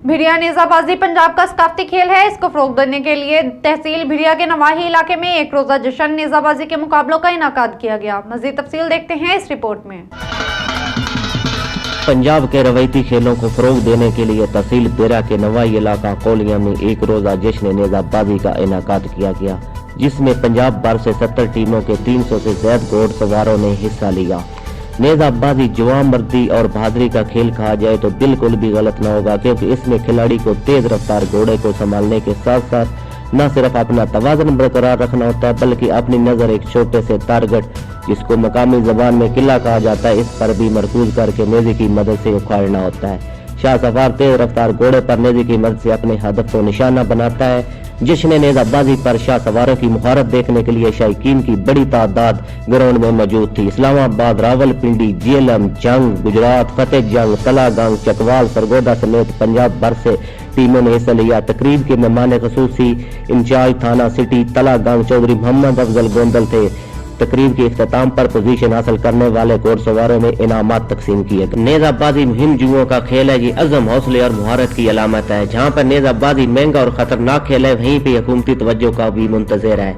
بھیڑیا نیزہ پنجاب کا ثقافتی کھیل ہے۔ اس کو فروغ دینے کے لیے تحصیل بھیڑیا کے نواحی علاقے میں ایک روزہ جشن نیزہ بازی کے مقابلوں کا انعقاد کیا گیا۔ مزید تفصیل دیکھتے ہیں اس رپورٹ میں۔ پنجاب کے روایتی کھیلوں کو فروغ دینے کے لیے تحصیل بھیڑیا کے نواحی علاقہ کولیاں میں ایک روزہ جشن نیزہ بازی کا انعقاد کیا گیا، جس میں پنجاب بھر سے 70 ٹیموں کے 300 سے زیادہ گھوڑ سواروں نے حصہ لیا۔ نیزہ بازی جوان مردی اور بہادری کا کھیل کہا جائے تو بالکل بھی غلط نہ ہوگا، کیونکہ اس میں کھلاڑی کو تیز رفتار گھوڑے کو سنبھالنے کے ساتھ ساتھ نہ صرف اپنا توازن برقرار رکھنا ہوتا ہے، بلکہ اپنی نظر ایک چھوٹے سے ٹارگٹ، جس کو مقامی زبان میں قلعہ کہا جاتا ہے، اس پر بھی مرکوز کر کے نیزے کی مدد سے اکھاڑنا ہوتا ہے۔ شاہ سوار تیز رفتار گھوڑے پر نیزے کی مدد سے اپنے ہدف کو نشانہ بناتا ہے۔ جشن نیزہ بازی پر شاہ سواروں کی مہارت دیکھنے کے لیے شائقین کی بڑی تعداد گراؤنڈ میں موجود تھی۔ اسلام آباد، راول پنڈی، جیلم، جنگ، گجرات، فتح جنگ، تلا گنگ، چکوال، سرگودا سمیت پنجاب بھر سے ٹیموں نے حصہ لیا۔ تقریب کے مہمان خصوصی انچارج تھانہ سٹی تلا گنگ چودھری محمد افضل گوندل تھے۔ تقریب کے اختتام پر پوزیشن حاصل کرنے والے گھوڑ سواروں میں انعامات تقسیم کیے گئے۔ نیزہ بازی مہم جوؤں کا کھیل ہے۔ یہ عزم، حوصلے اور مہارت کی علامت ہے۔ جہاں پر نیزہ بازی مہنگا اور خطرناک کھیل ہے، وہیں پہ حکومتی توجہ کا بھی منتظر ہے۔